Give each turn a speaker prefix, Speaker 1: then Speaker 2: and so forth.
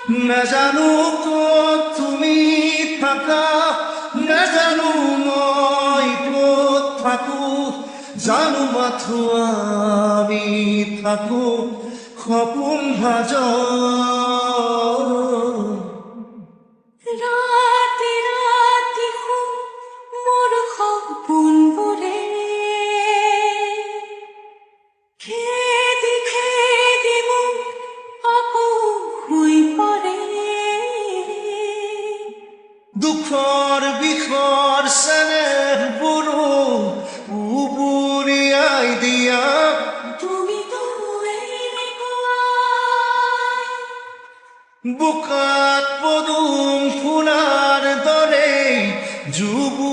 Speaker 1: নাজানো ক'ত তুমি থাকা, নাজানো মই ক'ত থাকো, জানো মাথো আমি থাকো সপোন ভাজত।
Speaker 2: ৰাতি ৰাতি মোৰ সপোনবোৰে খেদি খেদি মোক আকৌ শুই পৰে।
Speaker 1: দুখৰ বিষৰ চেনেহবোৰো উবুৰিয়াই দিয়া,
Speaker 2: তুমিতো এনেকুৱাই
Speaker 1: বোকাত পদুম ফুলাৰ দৰে জুবু